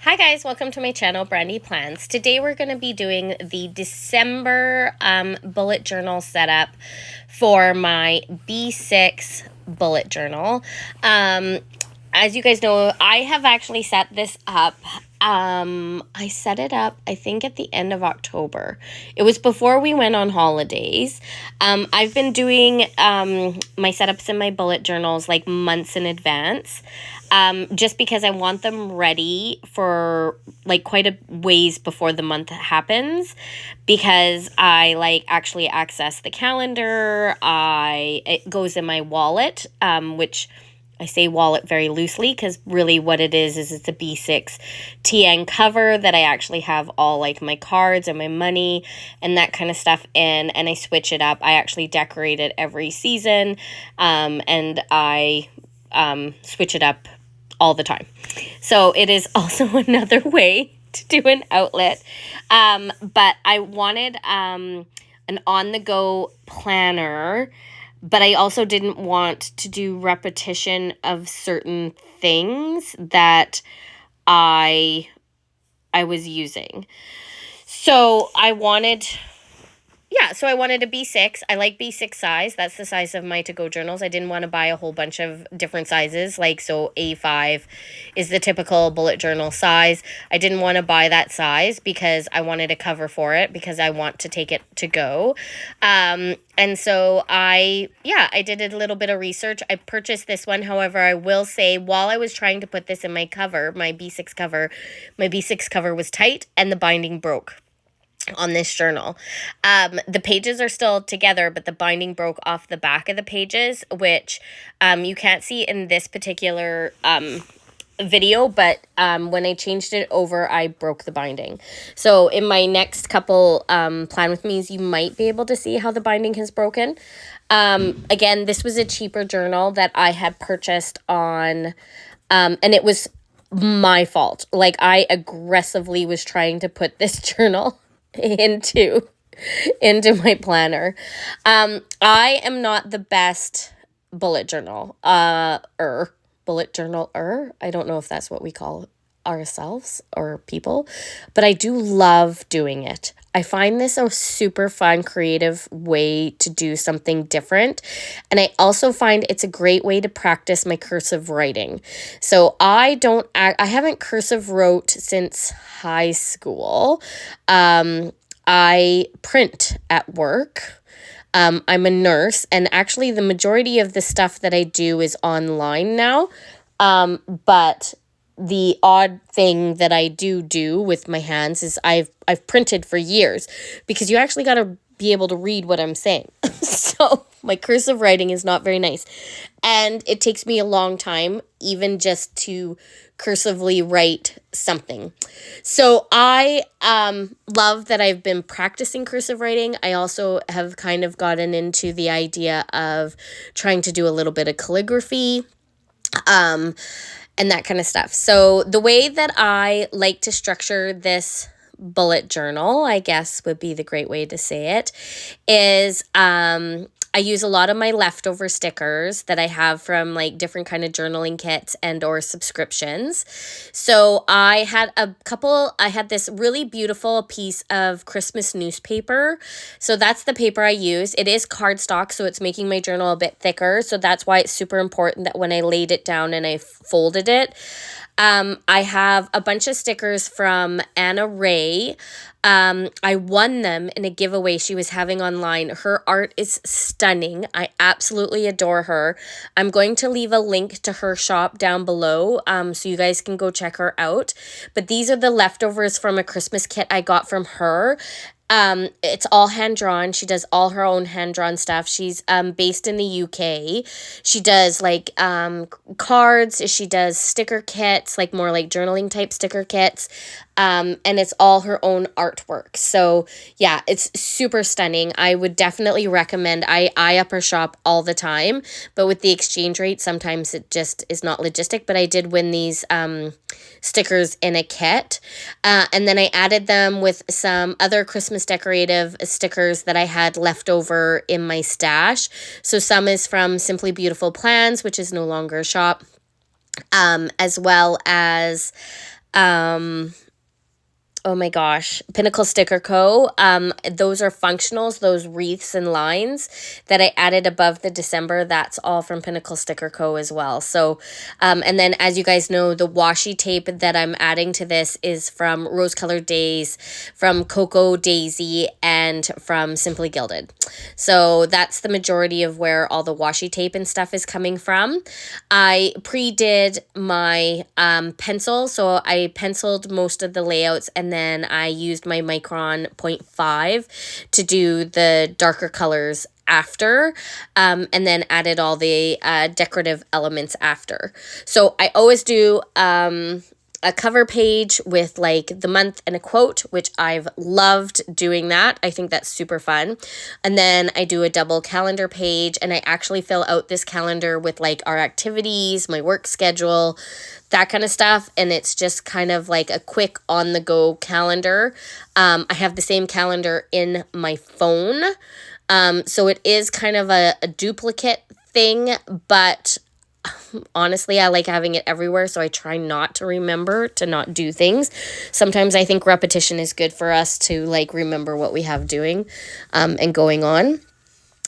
Hi guys, welcome to my channel, Brandy Plans. Today we're going to be doing the December bullet journal setup for my B6 bullet journal. As you guys know, I have actually set this up. I set it up, I think, at the end of October. It was before we went on holidays. I've been doing my setups in my bullet journals like months in advance. Just because I want them ready for like quite a ways before the month happens, because I like actually access the calendar. It goes in my wallet, which I say wallet very loosely because really what it is it's a B6 TN cover that I actually have all like my cards and my money and that kind of stuff in, and I switch it up. I actually decorate it every season, and I switch it up all the time. So it is also another way to do an outlet. But I wanted an on-the-go planner, but I also didn't want to do repetition of certain things that I was using. So I wanted a B6. I like B6 size. That's the size of my to-go journals. I didn't want to buy a whole bunch of different sizes. So A5 is the typical bullet journal size. I didn't want to buy that size because I wanted a cover for it because I want to take it to go. And so I did a little bit of research. I purchased this one. However, I will say while I was trying to put this in my cover, my B6 cover was tight and the binding broke on this journal. The pages are still together, but the binding broke off the back of the pages, which you can't see in this particular video, but when I changed it over, I broke the binding. So in my next couple plan with me's, you might be able to see how the binding has broken. Again, this was a cheaper journal that I had purchased on, and it was my fault. Like, I aggressively was trying to put this journal into my planner. I am not the best bullet journal bullet journaler. I don't know if that's what we call ourselves or people, but I do love doing it. I find this a super fun, creative way to do something different. And I also find it's a great way to practice my cursive writing. So I haven't cursive wrote since high school. I print at work. I'm a nurse, and actually the majority of the stuff that I do is online now. But the odd thing that I do with my hands is I've printed for years, because you actually got to be able to read what I'm saying. So my cursive writing is not very nice, and it takes me a long time even just to cursively write something. So I love that I've been practicing cursive writing. I also have kind of gotten into the idea of trying to do a little bit of calligraphy, and that kind of stuff. So the way that I like to structure this bullet journal, I guess would be the great way to say it, is I use a lot of my leftover stickers that I have from like different kind of journaling kits and or subscriptions. So I had this really beautiful piece of Christmas newspaper. So that's the paper I use. It is cardstock, so it's making my journal a bit thicker. So that's why it's super important that when I laid it down and I folded it, I have a bunch of stickers from Anna Ray. I won them in a giveaway she was having online. Her art is stunning. I absolutely adore her. I'm going to leave a link to her shop down below, so you guys can go check her out. But these are the leftovers from a Christmas kit I got from her. It's all hand-drawn. She does all her own hand-drawn stuff. She's based in the UK. She does like cards. She does sticker kits, like more like journaling type sticker kits. And it's all her own artwork. So yeah, it's super stunning. I would definitely recommend. I up her shop all the time, but with the exchange rate, sometimes it just is not logistic. But I did win these stickers in a kit, and then I added them with some other Christmas decorative stickers that I had left over in my stash. So some is from Simply Beautiful Plans, which is no longer a shop, as well as oh my gosh, Pinnacle Sticker Co. Those are functionals, those wreaths and lines that I added above the December. That's all from Pinnacle Sticker Co. as well. So, and then as you guys know, the washi tape that I'm adding to this is from Rose Colored Days, from Cocoa Daisy, and from Simply Gilded. So that's the majority of where all the washi tape and stuff is coming from. I pre-did my pencil, so I penciled most of the layouts, and then I used my Micron 0.5 to do the darker colors after, and then added all the decorative elements after. So I always do a cover page with like the month and a quote, which I've loved doing that. I think that's super fun. And then I do a double calendar page, and I actually fill out this calendar with like our activities, my work schedule, that kind of stuff. And it's just kind of like a quick on the go calendar. I have the same calendar in my phone. So it is kind of a duplicate thing, but honestly, I like having it everywhere, so I try not to remember to not do things. Sometimes I think repetition is good for us to like remember what we have doing and going on.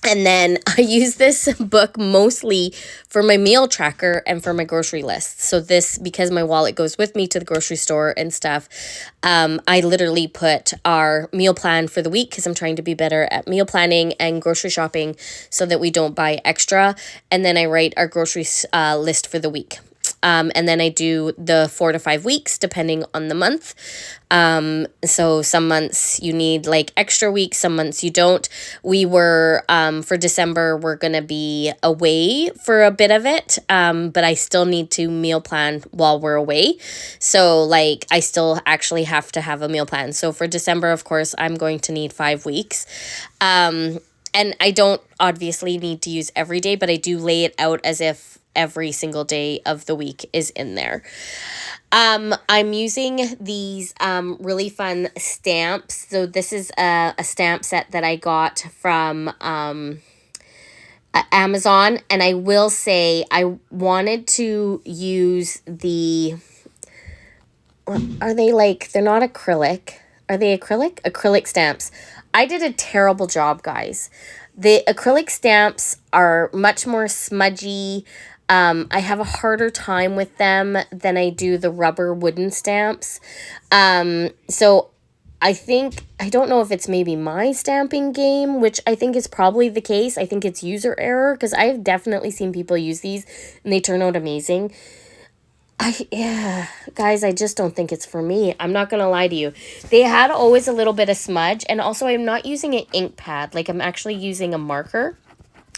And then I use this book mostly for my meal tracker and for my grocery list. So this, because my wallet goes with me to the grocery store and stuff, I literally put our meal plan for the week because I'm trying to be better at meal planning and grocery shopping so that we don't buy extra. And then I write our grocery list for the week. And then I do the 4 to 5 weeks depending on the month. So some months you need like extra weeks, some months you don't. We were, for December, we're going to be away for a bit of it. But I still need to meal plan while we're away. So like I still actually have to have a meal plan. So for December, of course, I'm going to need 5 weeks. And I don't obviously need to use every day, but I do lay it out as if every single day of the week is in there. I'm using these really fun stamps. So this is a stamp set that I got from Amazon. And I will say I wanted to use the, are they like, they're not acrylic. Are they acrylic? Acrylic stamps. I did a terrible job, guys. The acrylic stamps are much more smudgy. I have a harder time with them than I do the rubber wooden stamps. So I think, I don't know if it's maybe my stamping game, which I think is probably the case. I think it's user error because I've definitely seen people use these and they turn out amazing. Guys, I just don't think it's for me. I'm not going to lie to you. They had always a little bit of smudge, and also I'm not using an ink pad. Like I'm actually using a marker.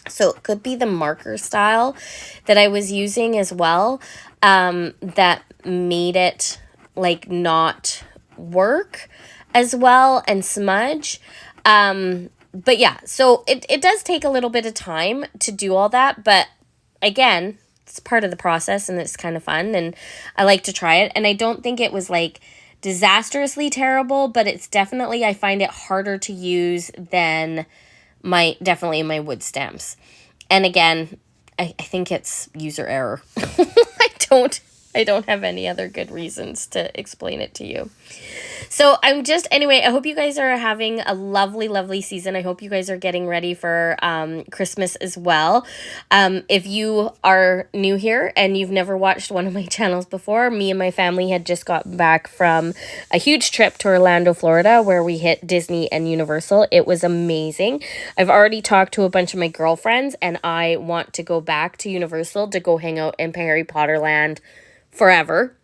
So it could be the marker style that I was using as well, that made it like not work as well and smudge. But yeah, so it does take a little bit of time to do all that. But again, it's part of the process and it's kind of fun and I like to try it. And I don't think it was like disastrously terrible, but it's definitely, I find it harder to use than definitely my wood stamps. And again, I think it's user error. I don't have any other good reasons to explain it to you. So anyway, I hope you guys are having a lovely, lovely season. I hope you guys are getting ready for Christmas as well. If you are new here and you've never watched one of my channels before, me and my family had just got back from a huge trip to Orlando, Florida, where we hit Disney and Universal. It was amazing. I've already talked to a bunch of my girlfriends and I want to go back to Universal to go hang out in Harry Potter Land forever.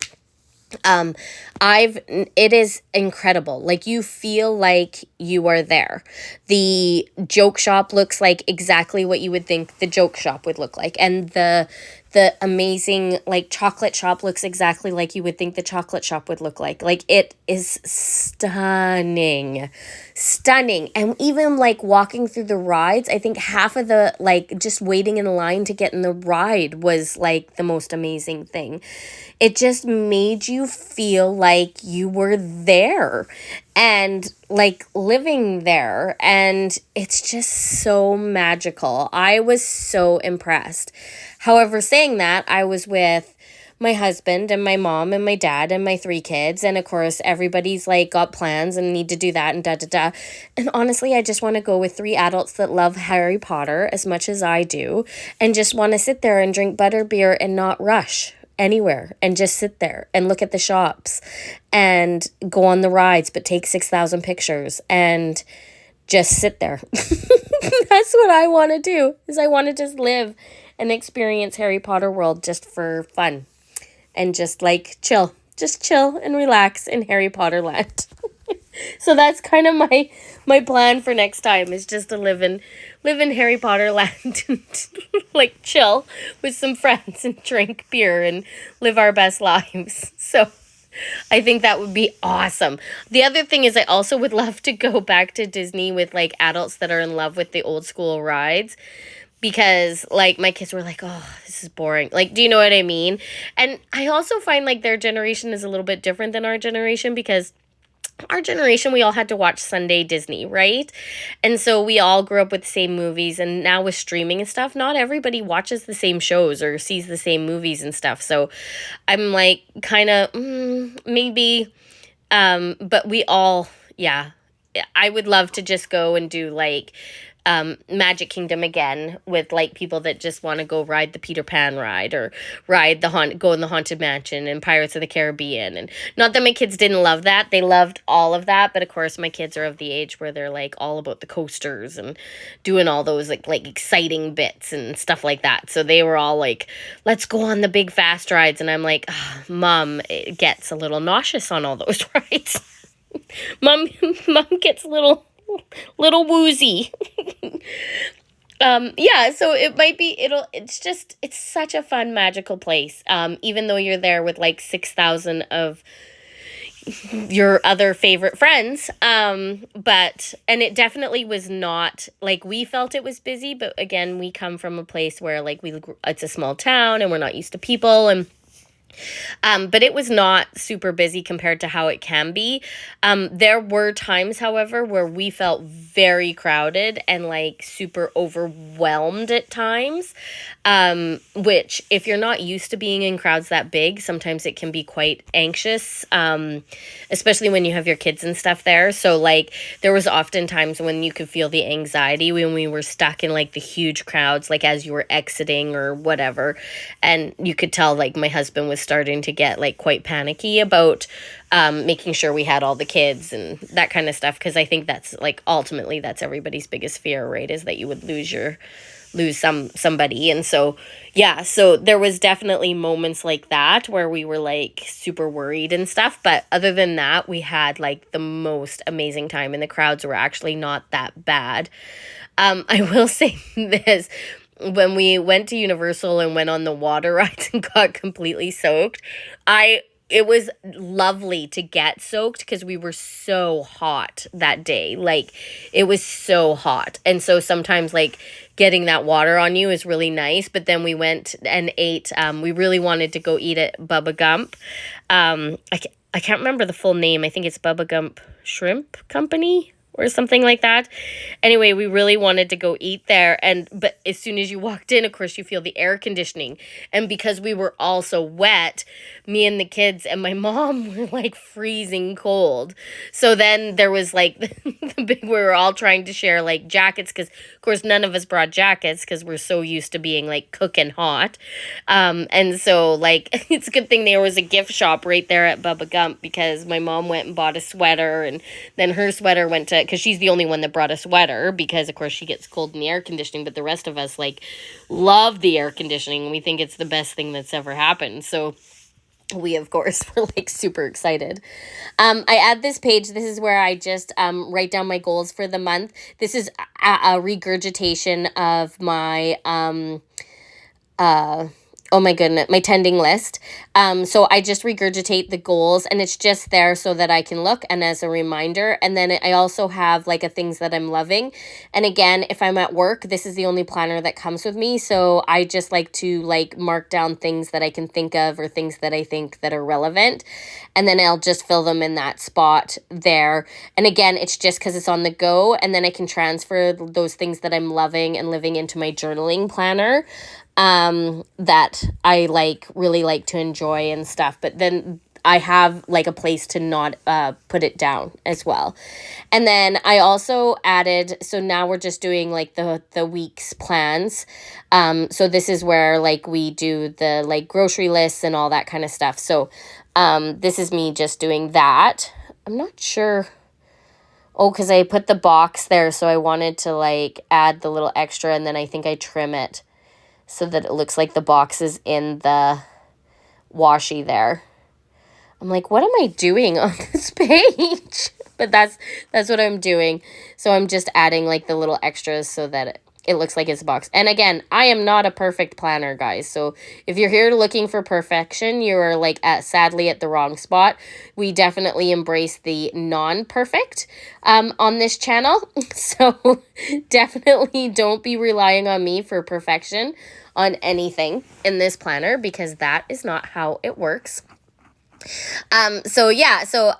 It is incredible. Like you feel like you are there. The joke shop looks like exactly what you would think the joke shop would look like. And the amazing like chocolate shop looks exactly like you would think the chocolate shop would look like. Like it is stunning. And even like walking through the rides, I think half of the like just waiting in line to get in the ride was like the most amazing thing. It just made you feel like you were there and like living there. And it's just so magical. I was so impressed. However, saying that, I was with my husband and my mom and my dad and my 3 kids. And of course, everybody's like got plans and need to do that and da da da. And honestly, I just want to go with 3 adults that love Harry Potter as much as I do and just want to sit there and drink butterbeer and not rush anywhere and just sit there and look at the shops and go on the rides, but take 6,000 pictures and just sit there. That's what I want to do, is I want to just live and experience Harry Potter world just for fun and just like chill and relax in Harry Potter land. So that's kind of my plan for next time, is just to live in Harry Potter land and like chill with some friends and drink beer and live our best lives. So I think that would be awesome. The other thing is I also would love to go back to Disney with like adults that are in love with the old school rides, because like my kids were like, oh, this is boring. Like, do you know what I mean? And I also find like their generation is a little bit different than our generation, because our generation, we all had to watch Sunday Disney, right? And so we all grew up with the same movies, and now with streaming and stuff, not everybody watches the same shows or sees the same movies and stuff. So I'm like kind of maybe, but we all, yeah, I would love to just go and do like Magic Kingdom again with like people that just want to go ride the Peter Pan ride, or go in the Haunted Mansion and Pirates of the Caribbean. And not that my kids didn't love that, they loved all of that, but of course my kids are of the age where they're like all about the coasters and doing all those like exciting bits and stuff like that. So they were all like, let's go on the big fast rides, and I'm like, oh, Mom, it gets a little nauseous on all those rides. Mom gets a little woozy. Yeah, so it might be, it's such a fun, magical place. Even though you're there with like 6,000 of your other favorite friends. And it definitely was not like, we felt it was busy, but again, we come from a place where like it's a small town and we're not used to people, and but it was not super busy compared to how it can be. There were times, however, where we felt very crowded and like super overwhelmed at times, which if you're not used to being in crowds that big, sometimes it can be quite anxious, especially when you have your kids and stuff there. So like there was often times when you could feel the anxiety when we were stuck in like the huge crowds, like as you were exiting or whatever. And you could tell like my husband was starting to get like quite panicky about making sure we had all the kids and that kind of stuff, because I think that's like ultimately that's everybody's biggest fear, right, is that you would lose somebody. And so yeah, so there was definitely moments like that where we were like super worried and stuff, but other than that, we had like the most amazing time, and the crowds were actually not that bad. I will say this: when we went to Universal and went on the water rides and got completely soaked, it was lovely to get soaked because we were so hot that day. Like, it was so hot. And so sometimes, like, getting that water on you is really nice. But then we went and ate. We really wanted to go eat at Bubba Gump. I can't remember the full name. I think it's Bubba Gump Shrimp Company or something like that. Anyway, we really wanted to go eat there, but as soon as you walked in, of course, you feel the air conditioning. And because we were all so wet, me and the kids and my mom were like freezing cold. So then there was like we were all trying to share like jackets, because of course none of us brought jackets because we're so used to being like cooking hot. And so like it's a good thing there was a gift shop right there at Bubba Gump, because my mom went and bought a sweater, and then her sweater went to, because she's the only one that brought a sweater, because of course she gets cold in the air conditioning, but the rest of us like love the air conditioning. We think it's the best thing that's ever happened. So we of course were like super excited. I add this page. This is where I just write down my goals for the month. This is a regurgitation of my oh my goodness, my tending list. So I just regurgitate the goals, and it's just there so that I can look and as a reminder. And then I also have like a things that I'm loving. And again, if I'm at work, this is the only planner that comes with me. So I just like to like mark down things that I can think of, or things that I think that are relevant. And then I'll just fill them in that spot there. And again, it's just because it's on the go, and then I can transfer those things that I'm loving and living into my journaling planner. that I like really like to enjoy and stuff. But then I have like a place to not put it down as well. And then I also added, so now we're just doing like the week's plans. So this is where like we do the like grocery lists and all that kind of stuff. So this is me just doing that. I'm not sure. Oh, because I put the box there, so I wanted to like add the little extra, and then I think I trim it so that it looks like the box is in the washi there. I'm like, what am I doing on this page? But that's what I'm doing. So I'm just adding like the little extras so that it looks like it's a box. And again, I am not a perfect planner, guys. So if you're here looking for perfection, you're like sadly at the wrong spot. We definitely embrace the non-perfect on this channel. So definitely don't be relying on me for perfection on anything in this planner, because that is not how it works. So yeah, so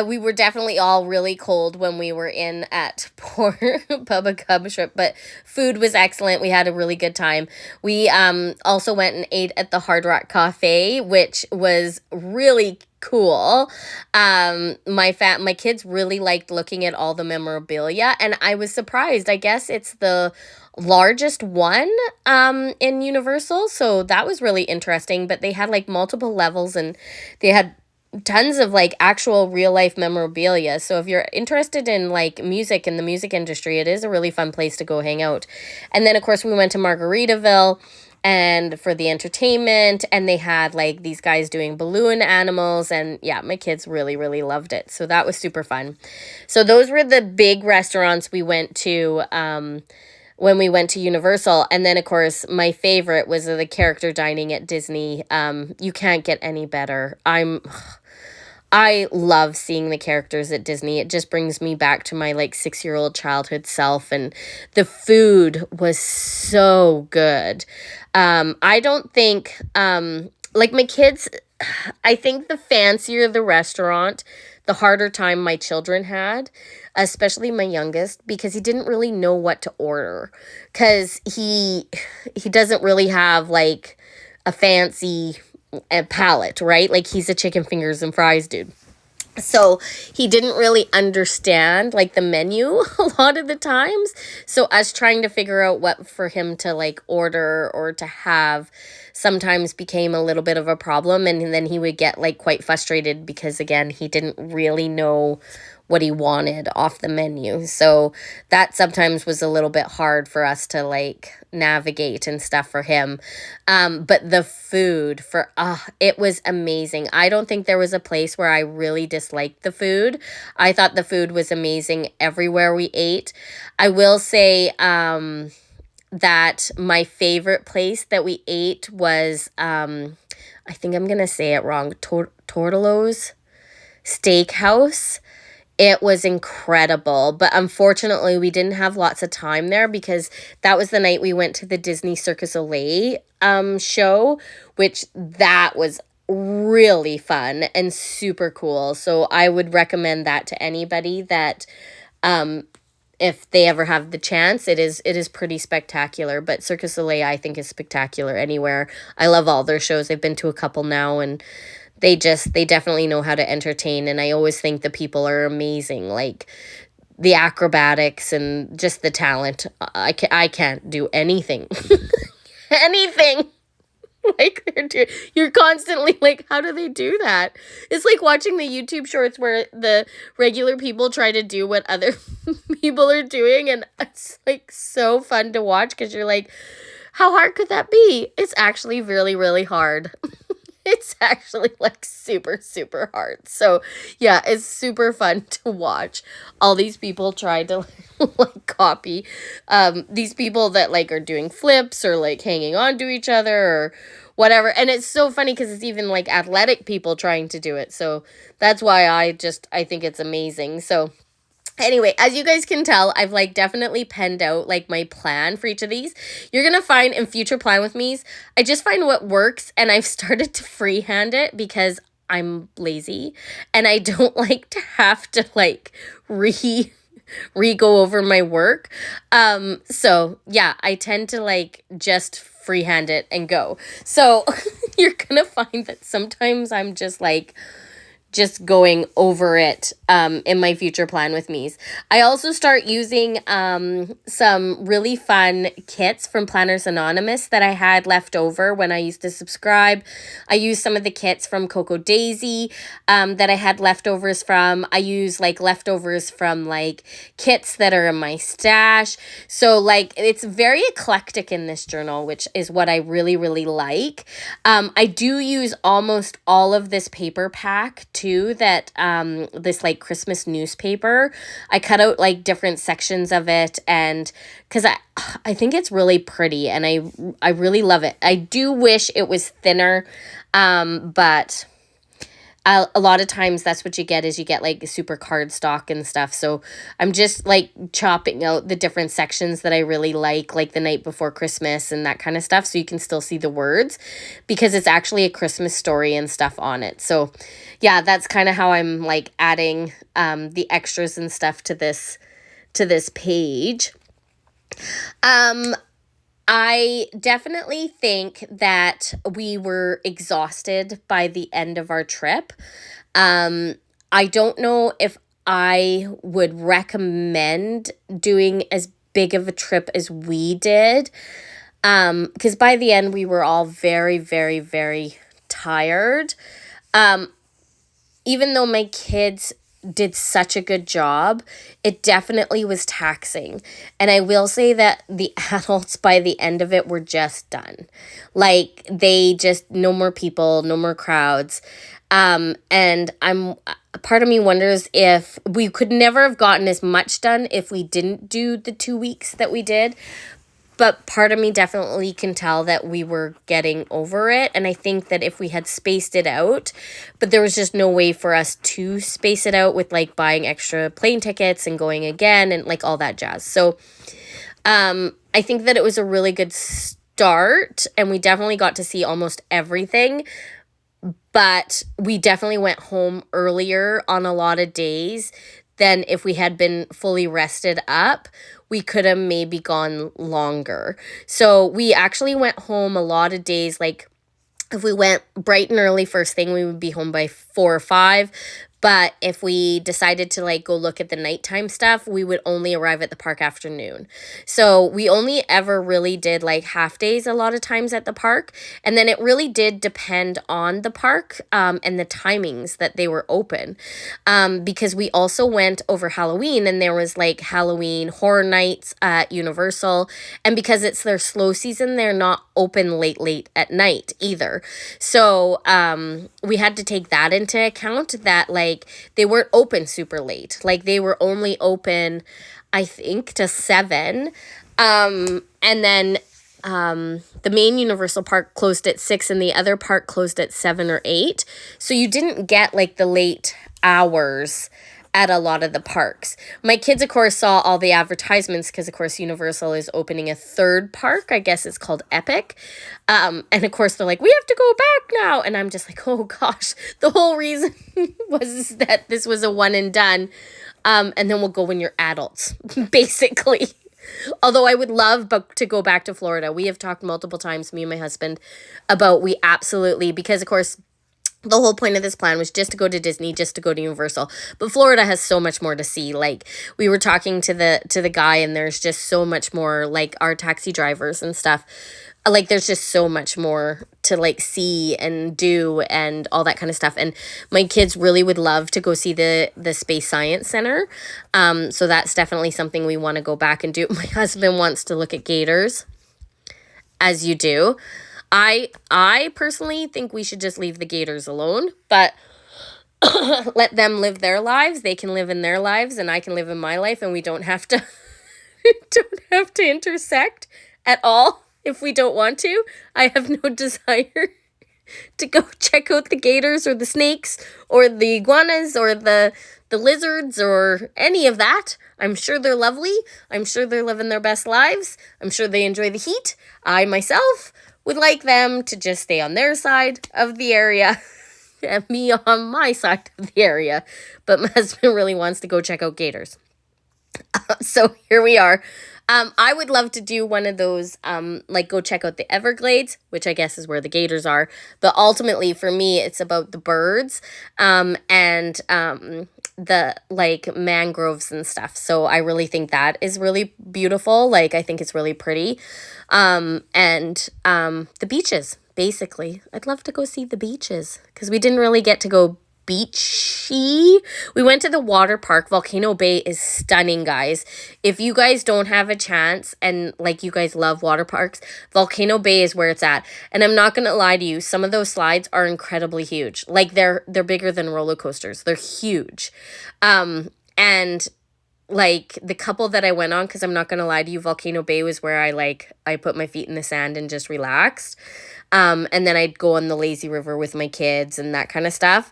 we were definitely all really cold when we were in at poor Bubba Cub Shrimp, but food was excellent. We had a really good time. We also went and ate at the Hard Rock Cafe, which was really cool. My kids really liked looking at all the memorabilia, and I was surprised. I guess it's the largest one in Universal, so that was really interesting. But they had like multiple levels, and they had tons of like actual real life memorabilia. So if you're interested in like music and the music industry, it is a really fun place to go hang out. And then of course we went to Margaritaville and for the entertainment, and they had like these guys doing balloon animals, and yeah, my kids really loved it. So that was super fun. So those were the big restaurants we went to when we went to Universal. And then of course my favorite was the character dining at Disney. You can't get any better. I love seeing the characters at Disney. It just brings me back to my like 6-year-old childhood self, and the food was so good. I don't think like my kids, I think the fancier the restaurant, the harder time my children had, especially my youngest, because he didn't really know what to order, because he doesn't really have like a fancy palate, right? Like he's a chicken fingers and fries dude. So he didn't really understand like the menu a lot of the times. So us trying to figure out what for him to like order or to have sometimes became a little bit of a problem. And then he would get like quite frustrated because again, he didn't really know what he wanted off the menu. So that sometimes was a little bit hard for us to like navigate and stuff for him. But the food it was amazing. I don't think there was a place where I really disliked the food. I thought the food was amazing everywhere we ate. I will say that my favorite place that we ate was I think I'm gonna say it wrong, Tortolo's Steakhouse. It was incredible, but unfortunately we didn't have lots of time there because that was the night we went to the Disney Circus Soleil show, which that was really fun and super cool. So I would recommend that to anybody that if they ever have the chance. It is pretty spectacular, but Circus Soleil I think is spectacular anywhere. I love all their shows. I've been to a couple now, and they definitely know how to entertain, and I always think the people are amazing, like the acrobatics and just the talent. I can't do anything. Anything like they're doing. You're constantly like, how do they do that? It's like watching the YouTube shorts where the regular people try to do what other people are doing, and it's like so fun to watch because you're like, how hard could that be? It's actually really hard. It's actually like super hard. So yeah, it's super fun to watch all these people try to like copy these people that like are doing flips or like hanging on to each other or whatever. And it's so funny because it's even like athletic people trying to do it. So that's why I think it's amazing. So anyway, as you guys can tell, I've like definitely penned out like my plan for each of these. You're going to find in future plan with me's, I just find what works, and I've started to freehand it because I'm lazy and I don't like to have to like re-go over my work. So yeah, I tend to like just freehand it and go. So you're gonna find that sometimes I'm just going over it in my future plan with me's. I also start using some really fun kits from Planners Anonymous that I had left over when I used to subscribe. I use some of the kits from Coco Daisy that I had leftovers from. I use like leftovers from like kits that are in my stash. So like it's very eclectic in this journal, which is what I really, really like. I do use almost all of this paper pack too, that this like Christmas newspaper. I cut out like different sections of it, and because I think it's really pretty, and I really love it. I do wish it was thinner, but a lot of times that's what you get, is you get like super cardstock and stuff. So I'm just like chopping out the different sections that I really like The Night Before Christmas and that kind of stuff, so you can still see the words, because it's actually a Christmas story and stuff on it. So yeah, that's kind of how I'm like adding the extras and stuff to this page. I definitely think that we were exhausted by the end of our trip. I don't know if I would recommend doing as big of a trip as we did, because by the end we were all very, very, very tired. Even though my kids did such a good job, it definitely was taxing. And I will say that the adults by the end of it were just done. Like they just, no more people, no more crowds. And part of me wonders if we could never have gotten as much done if we didn't do the 2 weeks that we did. But part of me definitely can tell that we were getting over it. And I think that if we had spaced it out, but there was just no way for us to space it out with like buying extra plane tickets and going again and like all that jazz. So I think that it was a really good start, and we definitely got to see almost everything. But we definitely went home earlier on a lot of days than if we had been fully rested up. We could have maybe gone longer. So we actually went home a lot of days. Like if we went bright and early first thing, we would be home by 4 or 5. But if we decided to like go look at the nighttime stuff, we would only arrive at the park afternoon. So we only ever really did like half days a lot of times at the park. And then it really did depend on the park and the timings that they were open. Because we also went over Halloween, and there was like Halloween horror nights at Universal. And because it's their slow season, they're not open late at night either. So we had to take that into account, that like they weren't open super late. Like they were only open, I think, to 7. And then the main Universal Park closed at 6, and the other park closed at 7 or 8. So you didn't get like the late hours at a lot of the parks. My kids, of course, saw all the advertisements because, of course, Universal is opening a 3rd park. I guess it's called Epic. And, of course, they're like, we have to go back now. And I'm just like, oh, gosh. The whole reason was that this was a one and done. And then we'll go when you're adults, basically. Although I would love to go back to Florida. We have talked multiple times, me and my husband, about we absolutely, because, of course, the whole point of this plan was just to go to Disney, just to go to Universal. But Florida has so much more to see. Like we were talking to the guy, and there's just so much more, like our taxi drivers and stuff. Like there's just so much more to like see and do and all that kind of stuff. And my kids really would love to go see the Space Science Center. So that's definitely something we want to go back and do. My husband wants to look at gators, as you do. I personally think we should just leave the gators alone, but let them live their lives. They can live in their lives, and I can live in my life, and we don't have to intersect at all if we don't want to. I have no desire to go check out the gators or the snakes or the iguanas or the lizards or any of that. I'm sure they're lovely. I'm sure they're living their best lives. I'm sure they enjoy the heat. I myself would like them to just stay on their side of the area and me on my side of the area. But my husband really wants to go check out gators. So here we are. I would love to do one of those, like go check out the Everglades, which I guess is where the gators are. But ultimately, for me, it's about the birds, and the like mangroves and stuff. So I really think that is really beautiful. Like I think it's really pretty, and the beaches. Basically, I'd love to go see the beaches because we didn't really get to go beachy. We went to the water park. Volcano Bay is stunning, guys. If you guys don't have a chance and like you guys love water parks, Volcano Bay is where it's at. And I'm not gonna lie to you, some of those slides are incredibly huge. Like they're bigger than roller coasters. They're huge. And like the couple that I went on, because I'm not gonna lie to you, Volcano Bay was where I put my feet in the sand and just relaxed. And then I'd go on the lazy river with my kids and that kind of stuff.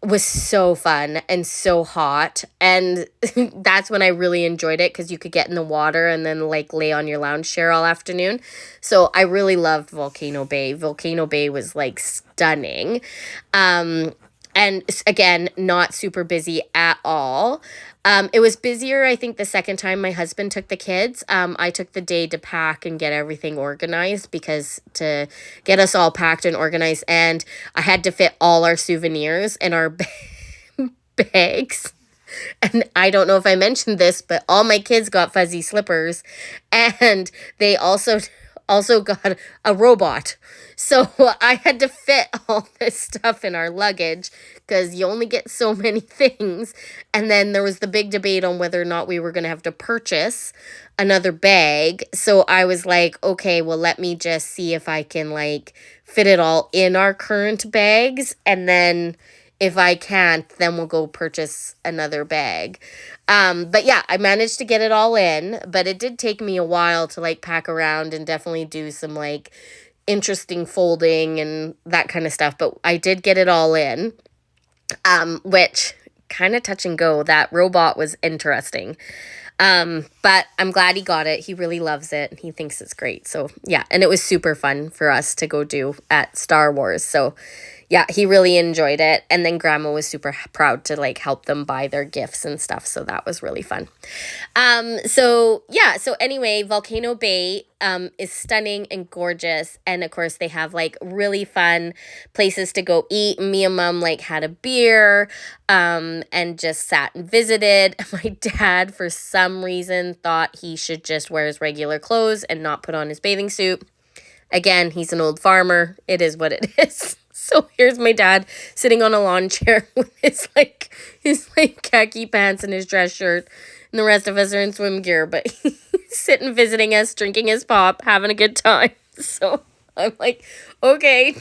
Was so fun and so hot, and that's when I really enjoyed it because you could get in the water and then like lay on your lounge chair all afternoon. So I really loved Volcano Bay. Volcano Bay was like stunning. And again, not super busy at all. It was busier, I think, the second time my husband took the kids. I took the day to pack and get everything organized because to get us all packed and organized, and I had to fit all our souvenirs in our bags. And I don't know if I mentioned this, but all my kids got fuzzy slippers, and they also got a robot. So I had to fit all this stuff in our luggage because you only get so many things. And then there was the big debate on whether or not we were going to have to purchase another bag. So I was like, okay, well, let me just see if I can like fit it all in our current bags. And then if I can't, then we'll go purchase another bag. But yeah, I managed to get it all in, but it did take me a while to like pack around and definitely do some like interesting folding and that kind of stuff. But I did get it all in, which kind of touch and go. That robot was interesting. But I'm glad he got it. He really loves it. He thinks it's great. So yeah, and it was super fun for us to go do at Star Wars. So yeah, he really enjoyed it. And then grandma was super proud to like help them buy their gifts and stuff. So that was really fun. So yeah, so anyway, Volcano Bay is stunning and gorgeous. And of course they have like really fun places to go eat. Me and mom like had a beer and just sat and visited. My dad, for some reason, thought he should just wear his regular clothes and not put on his bathing suit. Again, he's an old farmer. It is what it is. So here's my dad sitting on a lawn chair with his khaki pants and his dress shirt. And the rest of us are in swim gear, but he's sitting visiting us, drinking his pop, having a good time. So I'm like, okay.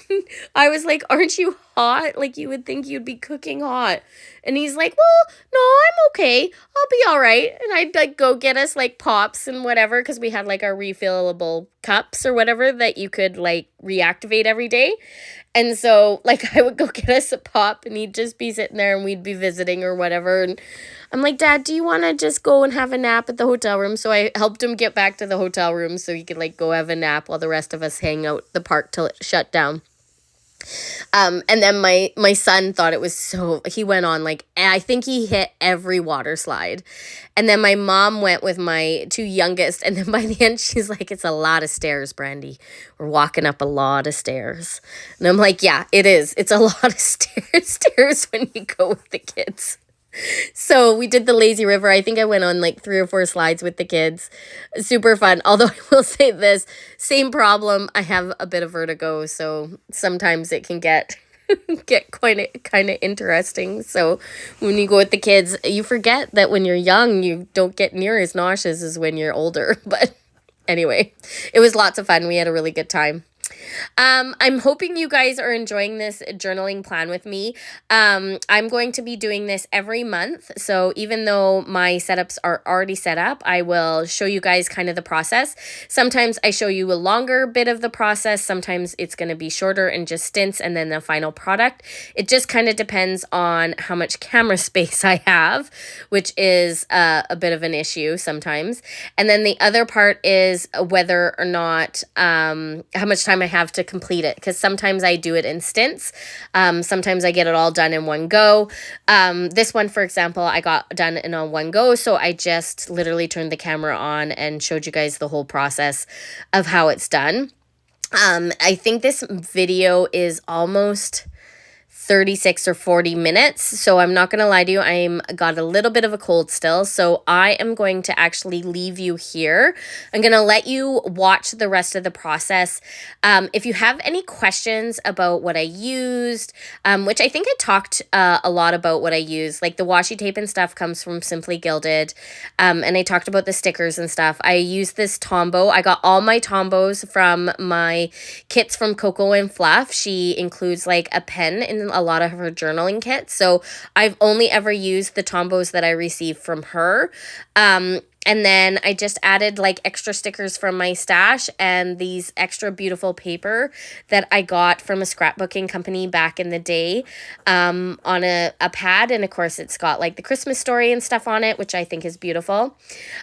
I was like, aren't you hot? Like you would think you'd be cooking hot. And he's like, well, no, I'm okay. I'll be all right. And I'd like go get us like pops and whatever, because we had like our refillable cups or whatever that you could like reactivate every day. And so like I would go get us a pop and he'd just be sitting there and we'd be visiting or whatever. And I'm like, Dad, do you want to just go and have a nap at the hotel room? So I helped him get back to the hotel room so he could like go have a nap while the rest of us hang out the park till it shut down. And then my son thought it was he went on like, I think he hit every water slide. And then my mom went with my two youngest. And then by the end, she's like, it's a lot of stairs, Brandy. We're walking up a lot of stairs. And I'm like, yeah, it is. It's a lot of stairs when you go with the kids. So we did the lazy river. I think I went on like 3 or 4 slides with the kids. Super fun. Although I will say this, same problem. I have a bit of vertigo, so sometimes it can get quite kind of interesting. So when you go with the kids, you forget that when you're young, you don't get near as nauseous as when you're older. But anyway, it was lots of fun. We had a really good time. I'm hoping you guys are enjoying this journaling plan with me. I'm going to be doing this every month. So even though my setups are already set up, I will show you guys kind of the process. Sometimes I show you a longer bit of the process. Sometimes it's going to be shorter and just stints and then the final product. It just kind of depends on how much camera space I have, which is a bit of an issue sometimes. And then the other part is whether or not, how much time I have have to complete it, because sometimes I do it in stints. Sometimes I get it all done in one go. This one, for example, I got done in a one go, so I just literally turned the camera on and showed you guys the whole process of how it's done. I think this video is almost 36 or 40 minutes. So I'm not going to lie to you, I'm got a little bit of a cold still. So I am going to actually leave you here. I'm going to let you watch the rest of the process. If you have any questions about what I used, which I think I talked a lot about what I used, like the washi tape and stuff comes from Simply Gilded. And I talked about the stickers and stuff. I used this Tombow. I got all my Tombos from my kits from Coco and Fluff. She includes like a pen in a lot of her journaling kits. So I've only ever used the Tombows that I received from her. And then I just added like extra stickers from my stash and these extra beautiful paper that I got from a scrapbooking company back in the day on a pad. And of course, it's got like the Christmas story and stuff on it, which I think is beautiful.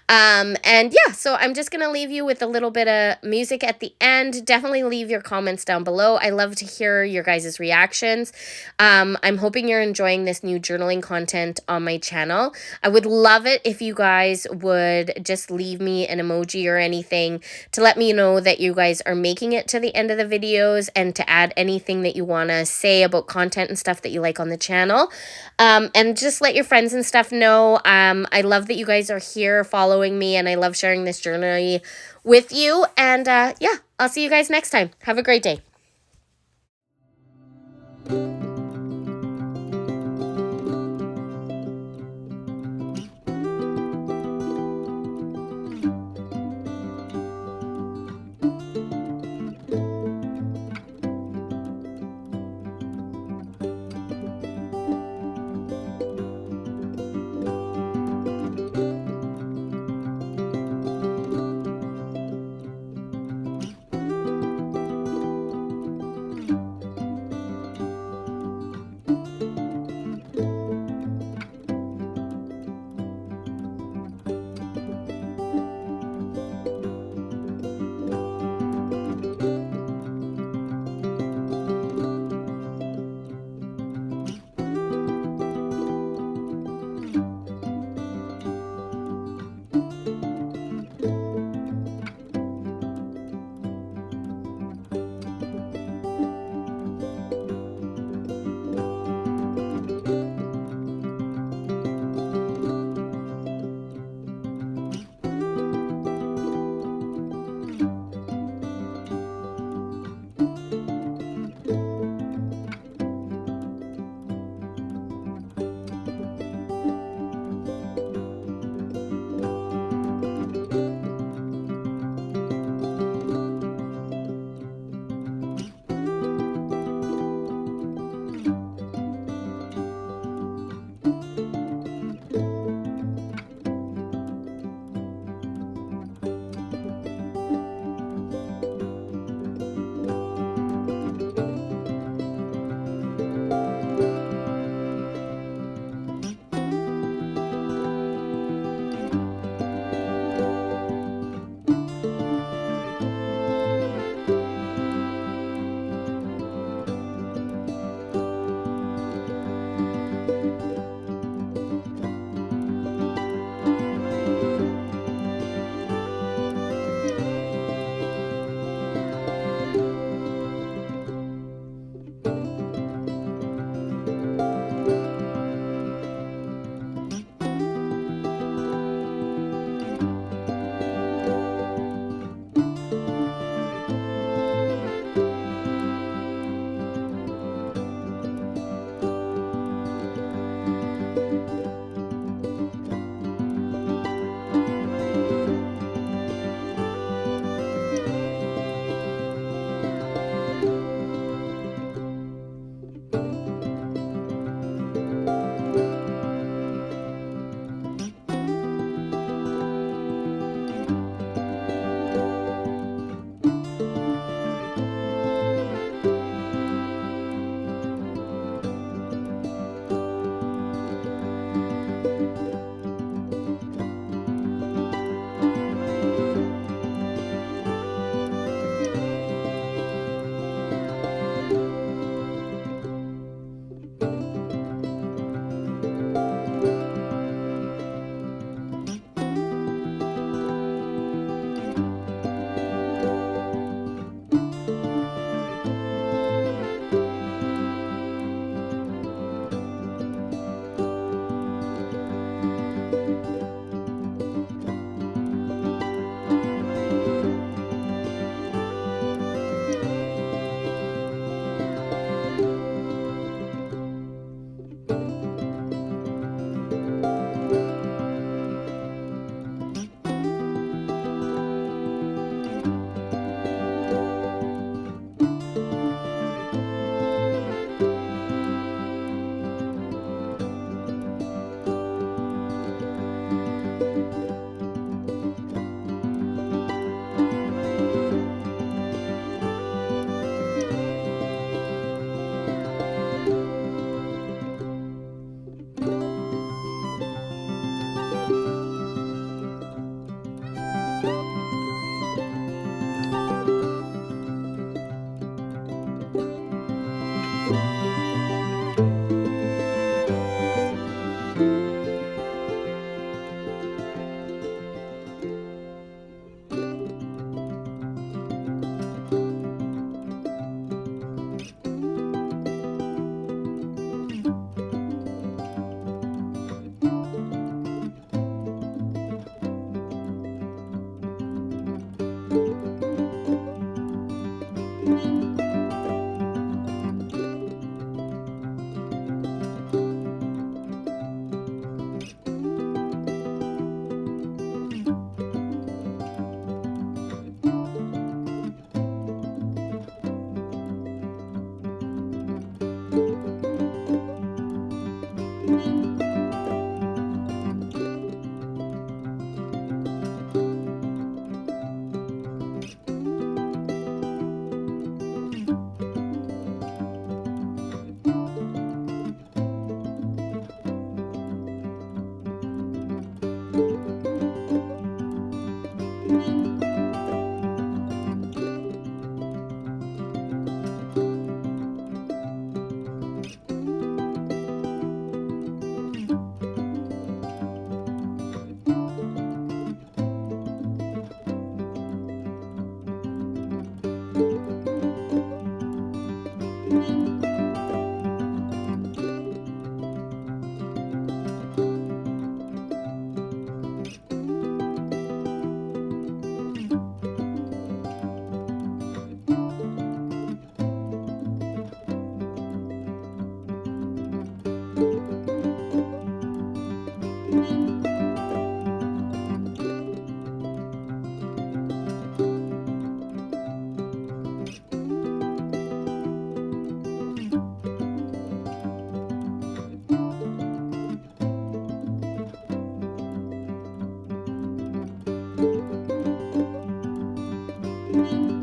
And yeah, so I'm just going to leave you with a little bit of music at the end. Definitely leave your comments down below. I love to hear your guys' reactions. I'm hoping you're enjoying this new journaling content on my channel. I would love it if you guys would just leave me an emoji or anything to let me know that you guys are making it to the end of the videos, and to add anything that you want to say about content and stuff that you like on the channel. And just let your friends and stuff know. I love that you guys are here following me, and I love sharing this journey with you. And yeah, I'll see you guys next time. Have a great day. you.